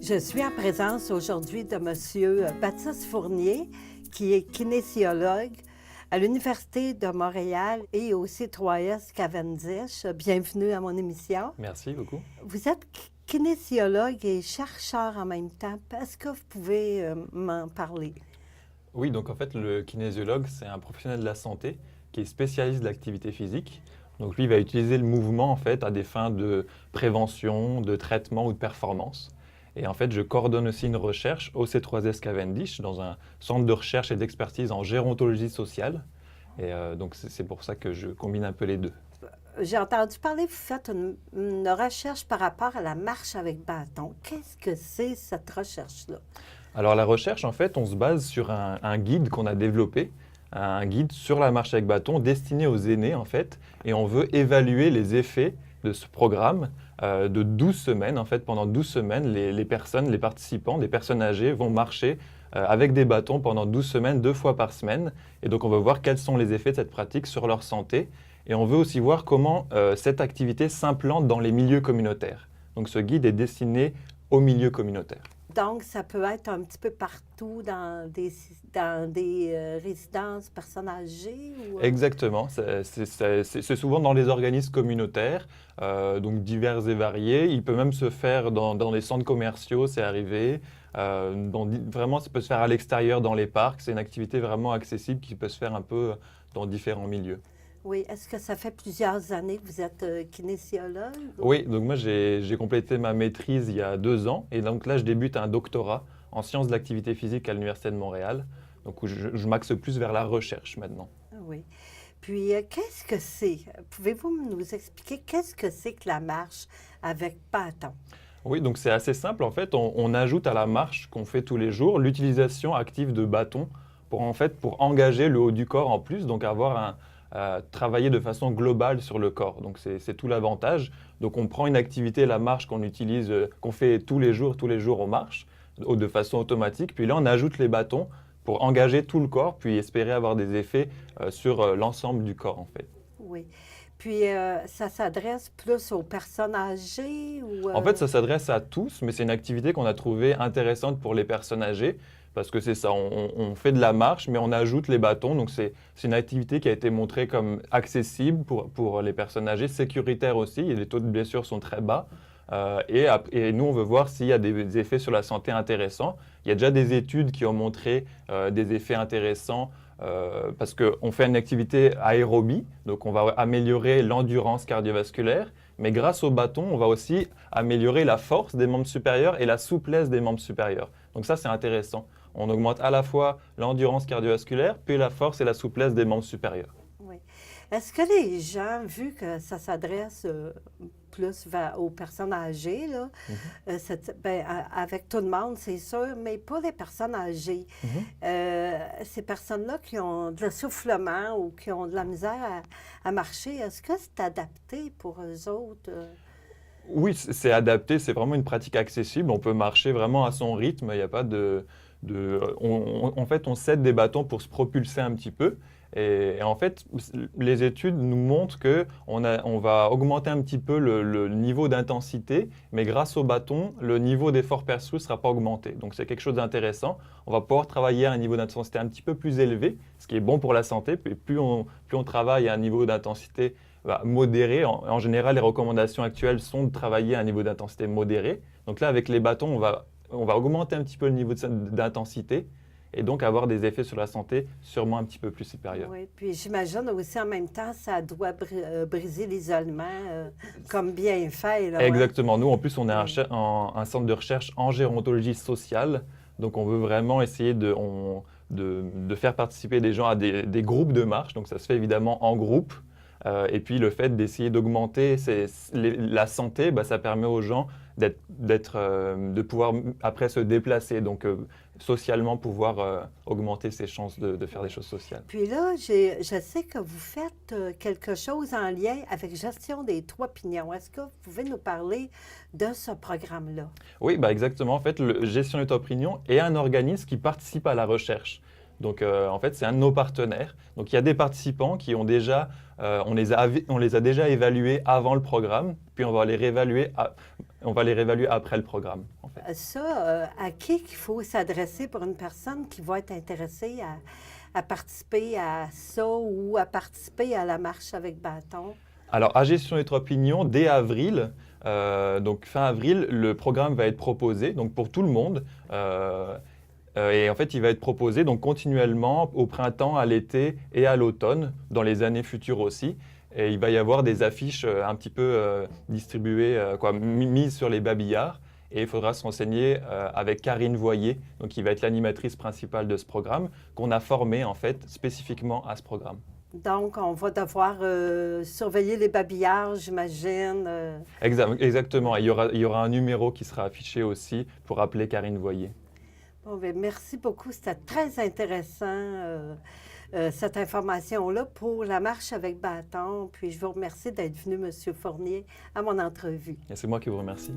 Je suis en présence aujourd'hui de M. Baptiste Fournier, qui est kinésiologue à l'Université de Montréal et au C3S Cavendish. Bienvenue à mon émission. Merci beaucoup. Vous êtes kinésiologue et chercheur en même temps. Est-ce que vous pouvez m'en parler? Oui, donc en fait, le kinésiologue, c'est un professionnel de la santé qui est spécialiste de l'activité physique. Donc lui, il va utiliser le mouvement en fait à des fins de prévention, de traitement ou de performance. Et en fait, je coordonne aussi une recherche au C3S Cavendish dans un centre de recherche et d'expertise en gérontologie sociale. Et donc c'est pour ça que je combine un peu les deux. J'ai entendu parler, vous faites une recherche par rapport à la marche avec bâton. Qu'est-ce que c'est cette recherche-là? Alors la recherche, en fait, on se base sur un guide qu'on a développé, un guide sur la marche avec bâton destiné aux aînés, en fait, et on veut évaluer les effets de ce programme de 12 semaines. En fait, pendant 12 semaines, les personnes, les participants, des personnes âgées vont marcher avec des bâtons pendant 12 semaines, 2 fois par semaine. Et donc, on veut voir quels sont les effets de cette pratique sur leur santé. Et on veut aussi voir comment cette activité s'implante dans les milieux communautaires. Donc, ce guide est destiné aux milieux communautaires. Donc, ça peut être un petit peu partout dans des résidences personnes âgées? Ou... Exactement, c'est souvent dans les organismes communautaires, donc divers et variés. Il peut même se faire dans les centres commerciaux, c'est arrivé. Vraiment, ça peut se faire à l'extérieur, dans les parcs. C'est une activité vraiment accessible qui peut se faire un peu dans différents milieux. Oui, est-ce que ça fait plusieurs années que vous êtes kinésiologue? Oui, donc moi j'ai complété ma maîtrise il y a 2 ans et donc là je débute un doctorat en sciences de l'activité physique à l'Université de Montréal. Donc où je m'axe plus vers la recherche maintenant. Oui. Puis, qu'est-ce que c'est? Pouvez-vous nous expliquer qu'est-ce que c'est que la marche avec bâton? Oui, donc c'est assez simple. En fait, on ajoute à la marche qu'on fait tous les jours l'utilisation active de bâtons pour engager le haut du corps en plus, donc travailler de façon globale sur le corps. Donc c'est tout l'avantage. Donc on prend une activité, la marche qu'on utilise, qu'on fait tous les jours on marche de façon automatique. Puis là, on ajoute les bâtons pour engager tout le corps, puis espérer avoir des effets sur l'ensemble du corps en fait. Oui. Puis, ça s'adresse plus aux personnes âgées ou... En fait, ça s'adresse à tous, mais c'est une activité qu'on a trouvée intéressante pour les personnes âgées, parce que c'est ça, on fait de la marche, mais on ajoute les bâtons. Donc, c'est une activité qui a été montrée comme accessible pour les personnes âgées, sécuritaire aussi, et les taux de blessures sont très bas. Et nous, on veut voir s'il y a des effets sur la santé intéressants. Il y a déjà des études qui ont montré des effets intéressants parce qu'on fait une activité aérobie, donc on va améliorer l'endurance cardiovasculaire, mais grâce au bâton, on va aussi améliorer la force des membres supérieurs et la souplesse des membres supérieurs. Donc ça, c'est intéressant. On augmente à la fois l'endurance cardiovasculaire, puis la force et la souplesse des membres supérieurs. Oui. Est-ce que les gens, vu que ça s'adresse plus aux personnes âgées, là, avec tout le monde, c'est sûr, mais pas les personnes âgées, ces personnes-là qui ont de l'essoufflement ou qui ont de la misère à marcher, est-ce que c'est adapté pour eux autres? Oui, c'est adapté, c'est vraiment une pratique accessible. On peut marcher vraiment à son rythme. Il n'y a pas en fait, on cède des bâtons pour se propulser un petit peu. Et en fait, les études nous montrent qu'on va augmenter un petit peu le niveau d'intensité, mais grâce au bâton, le niveau d'effort perçu ne sera pas augmenté. Donc c'est quelque chose d'intéressant. On va pouvoir travailler à un niveau d'intensité un petit peu plus élevé, ce qui est bon pour la santé. Puis plus on travaille à un niveau d'intensité modéré, en général, les recommandations actuelles sont de travailler à un niveau d'intensité modéré. Donc là, avec les bâtons, on va augmenter un petit peu le niveau d'intensité et donc avoir des effets sur la santé sûrement un petit peu plus supérieurs. Oui, puis j'imagine aussi en même temps, ça doit briser l'isolement comme bien fait. Là, exactement. Nous, en plus, on est un centre de recherche en gérontologie sociale. Donc, on veut vraiment essayer de faire participer des gens à des groupes de marche. Donc, ça se fait évidemment en groupe. Et puis, le fait d'essayer d'augmenter la santé, ça permet aux gens de pouvoir après se déplacer. Donc, socialement, pouvoir augmenter ses chances de faire des choses sociales. Puis là, je sais que vous faites quelque chose en lien avec Gestion des 3 pignons. Est-ce que vous pouvez nous parler de ce programme-là? Oui, exactement. En fait, Gestion des 3 pignons est un organisme qui participe à la recherche. Donc, en fait, c'est un de nos partenaires. Donc, il y a des participants qui ont déjà, on les a déjà évalués avant le programme, puis on va les réévaluer après le programme, en fait. À qui qu'il faut s'adresser pour une personne qui va être intéressée à participer à ça ou à participer à la marche avec bâton? Alors, à Gestion et Trois Pignons, dès avril, donc fin avril, le programme va être proposé, donc pour tout le monde. Et en fait, il va être proposé donc continuellement au printemps, à l'été et à l'automne, dans les années futures aussi. Et il va y avoir des affiches un petit peu distribuées, mises sur les babillards. Et il faudra se renseigner avec Karine Voyer, donc qui va être l'animatrice principale de ce programme, qu'on a formée en fait spécifiquement à ce programme. Donc, on va devoir surveiller les babillards, j'imagine. Exactement. Et il y aura un numéro qui sera affiché aussi pour appeler Karine Voyer. Bon, bien, merci beaucoup. C'était très intéressant, cette information-là pour la marche avec bâton. Puis, je vous remercie d'être venu, M. Fournier, à mon entrevue. Et c'est moi qui vous remercie.